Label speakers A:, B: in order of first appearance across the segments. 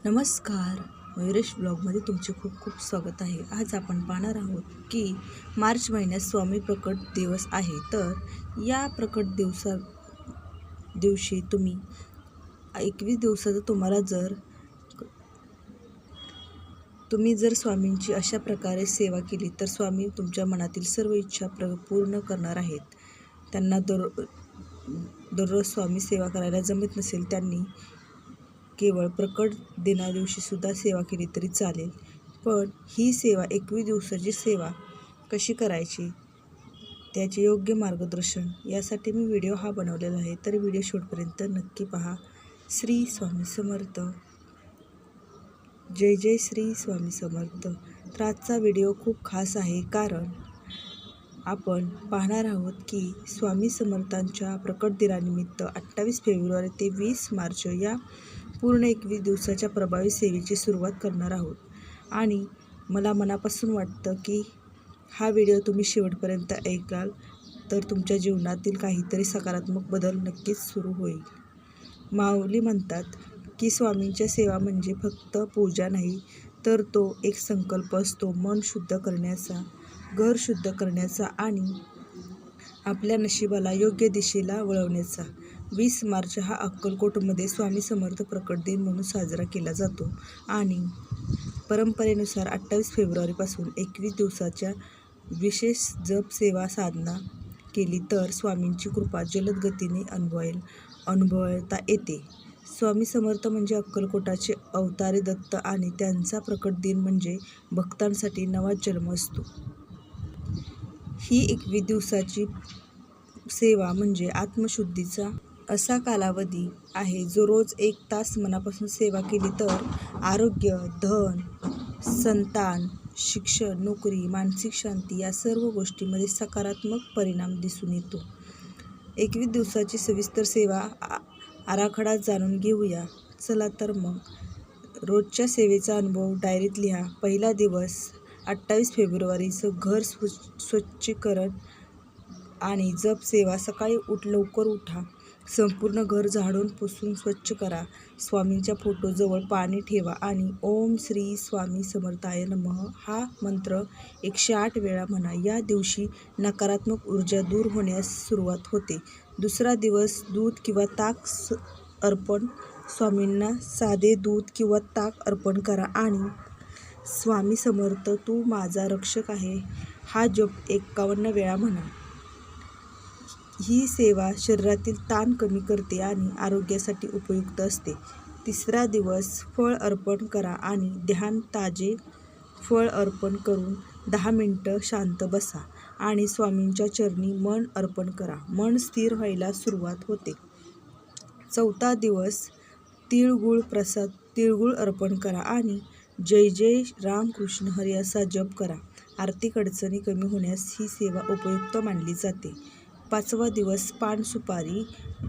A: नमस्कार, मयुरेश ब्लॉगमध्ये तुमचे खूप खूप स्वागत आहे. आज आपण पाहणार आहोत की मार्च महिन्यात स्वामी प्रकट दिवस आहे. तर या प्रकट दिवशी तुम्ही 21 दिवसाचं तुम्ही जर स्वामींची अशा प्रकारे सेवा केली तर स्वामी तुमच्या मनातील सर्व इच्छा पूर्ण करणार आहेत. त्यांना दररोज स्वामी सेवा करायला जमत नसेल त्यांनी केवळ प्रकट दिनादिवशी सुद्धा सेवा केली तरी चालेल. पण ही सेवा 21 दिवसाची सेवा कशी करायची त्याचे योग्य मार्गदर्शन यासाठी मी व्हिडिओ हा बनवलेला आहे. तर व्हिडिओ शेवटपर्यंत नक्की पहा. श्री स्वामी समर्थ. जय जय श्री स्वामी समर्थ. तर आजचा व्हिडिओ खूप खास आहे कारण आपण पाहणार आहोत की स्वामी समर्थांच्या प्रकट दिनानिमित्त 28 फेब्रुवारी ते 20 मार्च या पूर्ण 21 दिवसाच्या प्रभावी सेवेची सुरुवात करणार आहोत. आणि मला मनापासून वाटतं की हा व्हिडिओ तुम्ही शेवटपर्यंत ऐकाल तर तुमच्या जीवनातील काहीतरी सकारात्मक बदल नक्कीच सुरू होईल. माऊली म्हणतात की स्वामींच्या सेवा म्हणजे फक्त पूजा नाही तर तो एक संकल्प असतो मन शुद्ध करण्याचा, घर शुद्ध करण्याचा आणि आपल्या नशिबाला योग्य दिशेला वळवण्याचा. 20 मार्च हा अक्कलकोटमध्ये स्वामी समर्थ प्रकट दिन म्हणून साजरा केला जातो आणि परंपरेनुसार 28 फेब्रुवारीपासून 21 दिवसाच्या विशेष जप सेवा साधना केली तर स्वामींची कृपा जलद गतीने अनुभवता येते. स्वामी समर्थ म्हणजे अक्कलकोटाचे अवतारी दत्त आणि त्यांचा प्रकट दिन म्हणजे भक्तांसाठी नवा जन्म असतो. ही 21 दिवसाची सेवा म्हणजे आत्मशुद्धीचा असा कालावधी आहे जो रोज 1 तास मनापासून सेवा केली तर आरोग्य, धन, संतान, शिक्षण, नोकरी, मानसिक शांती या सर्व गोष्टींमध्ये सकारात्मक परिणाम दिसून येतो. 21 दिवसाची सविस्तर सेवा आराखडा जाणून घेऊया. चला तर मग रोजच्या सेवेचा अनुभव डायरीत लिहा. पहिला दिवस 28 फेब्रुवारीचं घर स्वच्छीकरण आणि जप सेवा. सकाळी लवकर उठा, संपूर्ण घर झाडून पुसून स्वच्छ करा. स्वामींच्या फोटोजवळ पाणी ठेवा आणि ओम श्री स्वामी समर्थाय नमः हा मंत्र 108 वेळा म्हणा. या दिवशी नकारात्मक ऊर्जा दूर होण्यास सुरुवात होते. दुसरा दिवस दूध किंवा ताक अर्पण. स्वामींना साधे दूध किंवा ताक अर्पण करा आणि स्वामी समर्थ तू माझा रक्षक आहे हा जप 51 वेळा म्हणा. ही सेवा शरीरातील ताण कमी करते आणि आरोग्यासाठी उपयुक्त असते. तिसरा दिवस फळ अर्पण करा आणि ध्यान. ताजे फळ अर्पण करून 10 मिनिटं शांत बसा आणि स्वामींच्या चरणी मन अर्पण करा. मन स्थिर व्हायला सुरुवात होते. चौथा दिवस तिळगुळ अर्पण करा आणि जय जय रामकृष्ण हरी असा जप करा. आर्थिक अडचणी कमी होण्यास ही सेवा उपयुक्त मानली जाते. 5वा दिवस पान सुपारी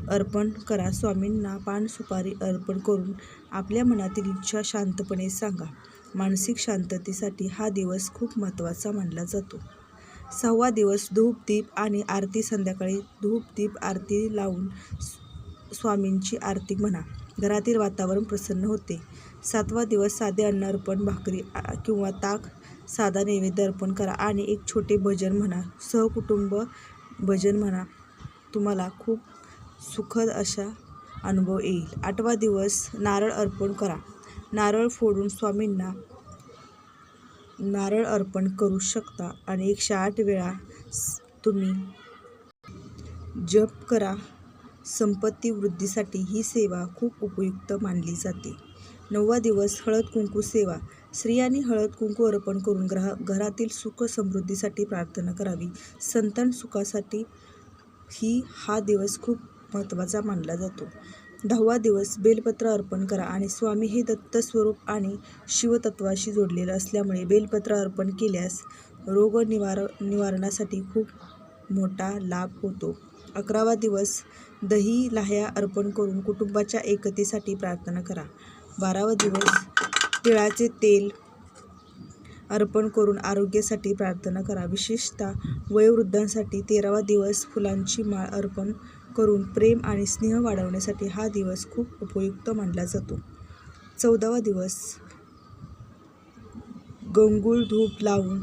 A: अर्पण करा. स्वामींना पान सुपारी अर्पण करून आपल्या मनातील इच्छा शांतपणे सांगा. मानसिक शांततेसाठी हा दिवस खूप महत्त्वाचा मानला जातो. 6वा दिवस धूप दीप आणि आरती. संध्याकाळी धूप दीप आरती लावून स्वामींची आरती म्हणा. घरातील वातावरण प्रसन्न होते. 7वा दिवस साधे अन्न अर्पण. भाकरी किंवा ताक साधा नैवेद्य अर्पण करा आणि एक छोटे भजन म्हणा. सहकुटुंब भजन म्हणा. तुम्हाला खूप सुखद असा अनुभव येईल. 8वा दिवस नारळ अर्पण करा. नारळ फोडून स्वामींना नारळ अर्पण करू शकता आणि 108 वेळा तुम्ही जप करा. संपत्ती वृद्धीसाठी ही सेवा खूप उपयुक्त मानली जाते. 9वा दिवस हळद कुंकू सेवा. स्त्रियांनी हळद कुंकू अर्पण करून घरातील सुख समृद्धीसाठी प्रार्थना करावी. संतान सुखासाठी हा दिवस खूप महत्त्वाचा मानला जातो. 10वा दिवस बेलपत्र अर्पण करा आणि स्वामी हे दत्त स्वरूप आणि शिवतत्वाशी जोडलेलं असल्यामुळे बेलपत्र अर्पण केल्यास रोग निवारणासाठी खूप मोठा लाभ होतो. 11वा दिवस दही लाह्या अर्पण करून कुटुंबाच्या एकतेसाठी प्रार्थना करा. 12वा दिवस तिळाचे तेल अर्पण करून आरोग्यासाठी प्रार्थना करा. विशेषतः वयोवृद्धांसाठी 13वा दिवस फुलांची माळ अर्पण करून प्रेम आणि स्नेह वाढवण्यासाठी हा दिवस खूप उपयुक्त मानला जातो. 14वा दिवस गंगूळ धूप लावून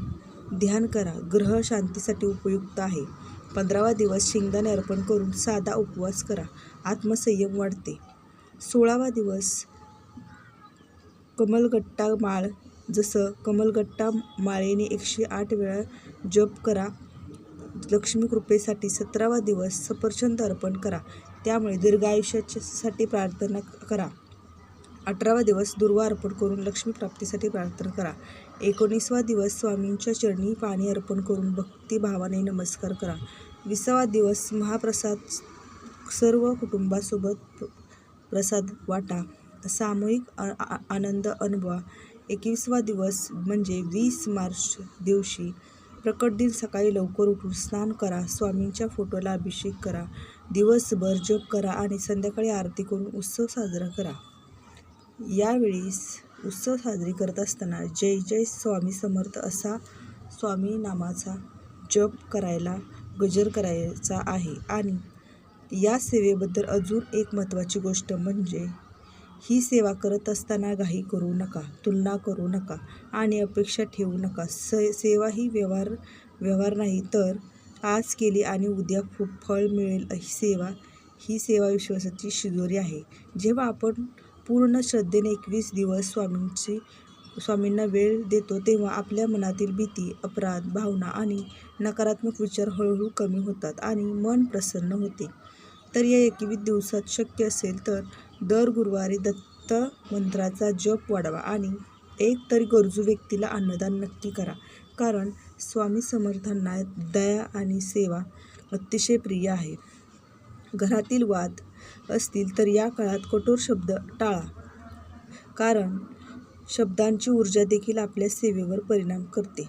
A: ध्यान करा, ग्रह शांतीसाठी उपयुक्त आहे. 15वा दिवस शेंगदाणे अर्पण करून साधा उपवास करा, आत्मसंयम वाढते. 16वा दिवस कमलगट्टा माळ, जसं कमलगट्टा माळेने 108 वेळा जप करा लक्ष्मी कृपेसाठी. 17वा दिवस सफरचंद अर्पण करा, त्यामुळे दीर्घायुष्यासाठी प्रार्थना करा. 18वा दिवस दुर्वा अर्पण करून लक्ष्मी प्राप्तीसाठी प्रार्थना करा. 19वा दिवस स्वामींच्या चरणी पाणी अर्पण करून भक्तिभावाने नमस्कार करा. 20वा दिवस महाप्रसाद, सर्व कुटुंबासोबत प्रसाद वाटा, सामूहिक आनंद अनुभवा. 21वा दिवस म्हणजे 20 मार्च दिवशी प्रकट दिन, सकाळी लवकर उठून स्नान करा, स्वामींच्या फोटोला अभिषेक करा, दिवसभर जप करा आणि संध्याकाळी आरती करून उत्सव साजरा करा. यावेळी उत्सव साजरी करत असताना जय जय स्वामी समर्थ असा स्वामी नामाचा जप करायला, गजर करायचा आहे. आणि या सेवेबद्दल अजून एक महत्त्वाची गोष्ट म्हणजे ही सेवा करत असताना घाई करू नका, तुलना करू नका आणि अपेक्षा ठेवू नका. सेवा ही व्यवहार नाही, तर आज केली आणि उद्या खूप फळ मिळेल ही सेवा विश्वासाची शिदोरी आहे. जेव्हा आपण पूर्ण श्रद्धेने 21 दिवस स्वामींना वेळ देतो, तेव्हा आपल्या मनातील भीती, अपराध भावना आणि नकारात्मक विचार हळूहळू कमी होतात आणि मन प्रसन्न होते. तर या 21 दिवसात शक्य असेल तर दर गुरुवारी दत्त मंत्राचा जप वाढवा आणि एक तरी गरजू व्यक्तीला अन्नदान नक्की करा. कारण स्वामी समर्थांना दया आणि सेवा अतिशय प्रिय आहे. घरातील वाद असतील तर या काळात कठोर शब्द टाळा, कारण शब्दांची ऊर्जा देखील आपल्या सेवेवर परिणाम करते.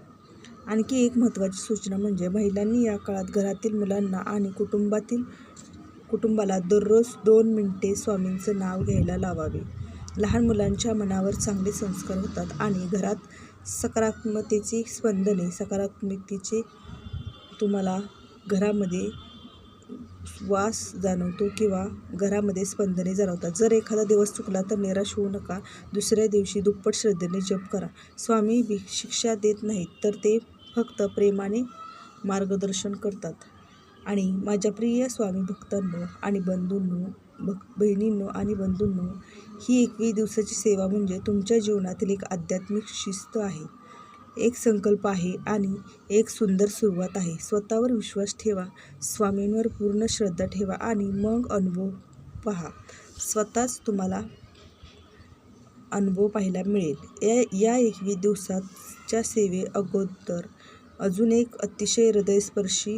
A: आणखी एक महत्त्वाची सूचना म्हणजे महिलांनी या काळात घरातील मुलांना आणि कुटुंबाला दररोज 2 मिनिटे स्वामींचं नाव घ्यायला लावावे. लहान मुलांच्या मनावर चांगले संस्कार होतात आणि घरात सकारात्मकतेचे तुम्हाला घरामध्ये वास जाणवतो किंवा घरामध्ये स्पंदने जाणवतात. जर एखादा दिवस चुकला तर निराश होऊ नका. दुसऱ्या दिवशी दुप्पट श्रद्धेने जप करा. स्वामी शिक्षा देत नाहीत, तर ते फक्त प्रेमाने मार्गदर्शन करतात. आणि माझ्या प्रिय स्वामी भक्तांनो आणि बहिणींनो आणि बंधूंनो, ही 21 दिवसाची सेवा म्हणजे तुमच्या जीवनातील एक आध्यात्मिक शिस्त आहे, एक संकल्प आहे आणि एक सुंदर सुरुवात आहे. स्वतःवर विश्वास ठेवा, स्वामींवर पूर्ण श्रद्धा ठेवा आणि मग अनुभव पहा. स्वतःच तुम्हाला अनुभव पाहायला मिळेल. या 21 दिवसाच्या सेवे अगोदर अजून एक अतिशय हृदयस्पर्शी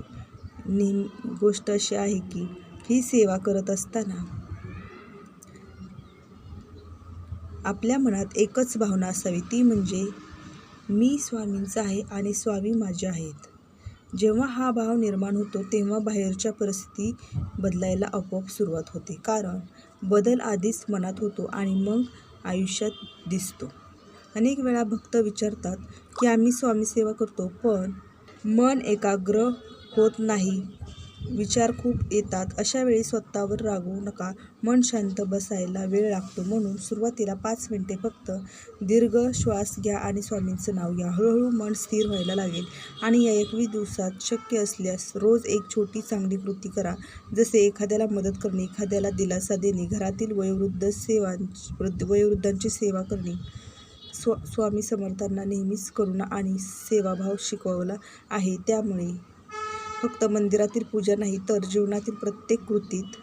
A: गोष्ट अशी आहे की ही सेवा करत असताना आपल्या मनात एकच भावना असावी, ती म्हणजे मी स्वामींचा आहे आणि स्वामी माझे आहेत. जेव्हा हा भाव निर्माण होतो तेव्हा बाहेरच्या परिस्थिती बदलायला आपोआप सुरुवात होते. कारण बदल आधीच मनात होतो आणि मग आयुष्यात दिसतो. अनेक वेळा भक्त विचारतात की आम्ही स्वामी सेवा करतो, पण मन एकाग्र होत नाही, विचार खूप येतात. अशा वेळी स्वतःवर रागवू नका. मन शांत बसायला वेळ लागतो, म्हणून सुरुवातीला 5 मिनिटे फक्त दीर्घ श्वास घ्या आणि स्वामींचं नाव घ्या. हळूहळू मन स्थिर व्हायला लागेल. आणि या 21 दिवसात शक्य असल्यास रोज एक छोटी चांगली कृती करा, जसे एखाद्याला मदत करणे, एखाद्याला दिलासा देणे, घरातील वयोवृद्धांची सेवा करणे. स्वामी समर्थांना नेहमीच करुणा आणि सेवाभाव शिकवला आहे, त्यामुळे फक्त मंदिरातील पूजा नाही, तर जीवनातील प्रत्येक कृतीत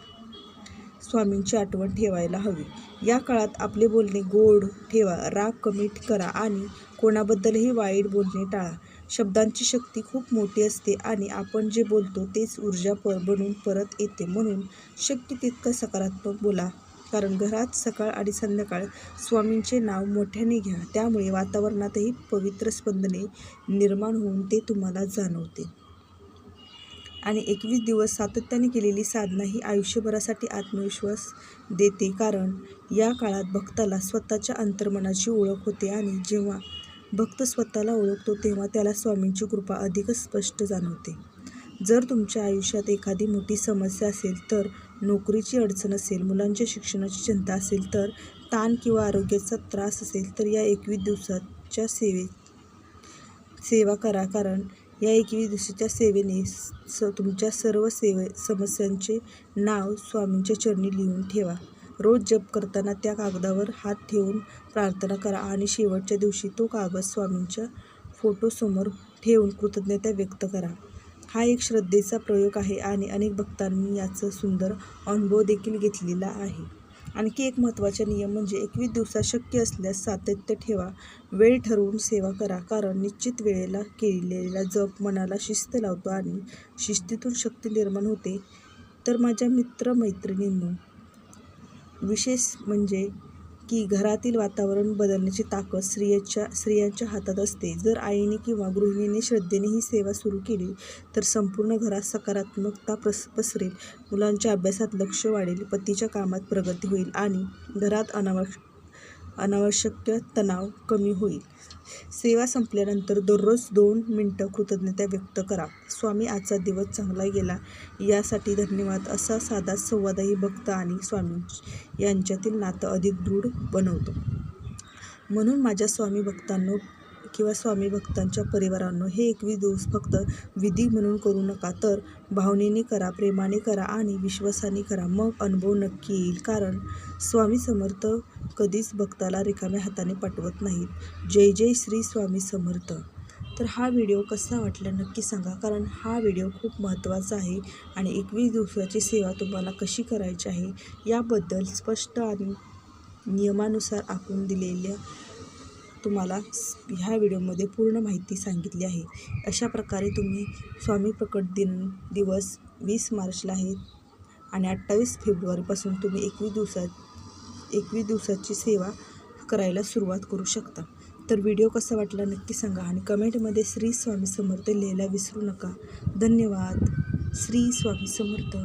A: स्वामींची आठवण ठेवायला हवी. या काळात आपले बोलणे गोड ठेवा, राग कमी करा आणि कोणाबद्दलही वाईट बोलणे टाळा. शब्दांची शक्ती खूप मोठी असते आणि आपण जे बोलतो तेच ऊर्जा बनून परत येते. म्हणून शक्य तितकं सकारात्मक बोला, कारण घरात सकाळ आणि संध्याकाळ स्वामींचे नाव मोठ्याने घ्या, त्यामुळे वातावरणातही पवित्र स्पंदने निर्माण होऊन ते तुम्हाला जाणवते. आणि 21 दिवस सातत्याने केलेली साधना ही आयुष्यभरासाठी आत्मविश्वास देते. कारण या काळात भक्ताला स्वतःच्या अंतर्मनाची ओळख होते आणि जेव्हा भक्त स्वतःला ओळखतो तेव्हा त्याला स्वामींची कृपा अधिकच स्पष्ट जाणवते. जर तुमच्या आयुष्यात एखादी मोठी समस्या असेल, तर नोकरीची अडचण असेल, मुलांच्या शिक्षणाची चिंता असेल, तर ताण किंवा आरोग्याचा त्रास असेल तर या 21 दिवसाच्या सेवा करा, कारण या 21 दिवसाच्या सेवेने तुमच्या सर्व समस्यांचे नाव स्वामींच्या चरणी लिहून ठेवा. रोज जप करताना त्या कागदावर हात ठेवून प्रार्थना करा आणि शेवटच्या दिवशी तो कागद स्वामींच्या फोटोसमोर ठेवून कृतज्ञता व्यक्त करा. हा एक श्रद्धेचा प्रयोग आहे आणि अनेक भक्तांनी याचा सुंदर अनुभव देखील घेतलेला आहे. आणखी एक महत्त्वाचा नियम म्हणजे 21 दिवसात शक्य असल्यास सातत्य ठेवा. वेळ ठरवून सेवा करा, कारण निश्चित वेळेला केलेला जप मनाला शिस्त लावतो आणि शिस्तीतून शक्ती निर्माण होते. तर माझ्या मित्रमैत्रिणींनो, विशेष म्हणजे की घरातील वातावरण बदलण्याची ताकद स्त्रियांच्या हातात असते. जर आईने किंवा गृहिणीने श्रद्धेने ही सेवा सुरू केली तर संपूर्ण घरात सकारात्मकता पसरेल, मुलांच्या अभ्यासात लक्ष वाढेल, पतीच्या कामात प्रगती होईल आणि घरात अनावश्यक तणाव कमी होईल. सेवा संपल्यानंतर दररोज 2 मिनिटं कृतज्ञता व्यक्त करा. स्वामी, आजचा दिवस चांगला गेला यासाठी धन्यवाद. असा साधा संवादही भक्त आणि स्वामी यांच्यातील नातं अधिक दृढ बनवतो. म्हणून माझ्या स्वामी भक्तांनो किंवा स्वामी भक्तांच्या परिवारांनो, हे 21 दिवस फक्त विधी म्हणून करू नका, तर भावनेने करा, प्रेमाने करा आणि विश्वासाने करा. मग अनुभव नक्की येईल, कारण स्वामी समर्थ कधीच भक्ताला रिकाम्या हाताने पाठवत नाहीत. जय जय श्री स्वामी समर्थ. तर हा व्हिडिओ कसा वाटला नक्की सांगा, कारण हा व्हिडिओ खूप महत्त्वाचा आहे आणि 21 दिवसाची सेवा तुम्हाला कशी करायची आहे याबद्दल स्पष्ट आणि नियमानुसार आखून दिलेल्या तुम्हाला ह्या व्हिडिओमध्ये पूर्ण माहिती सांगितली आहे. अशा प्रकारे तुम्ही स्वामी प्रकट दिवस 20 मार्चला आहे आणि 28 फेब्रुवारीपासून तुम्ही 21 दिवसाची सेवा करायला सुरुवात करू शकता. तर व्हिडिओ कसा वाटला नक्की सांगा आणि कमेंटमध्ये श्री स्वामी समर्थ लिहायला विसरू नका. धन्यवाद. श्री स्वामी समर्थ.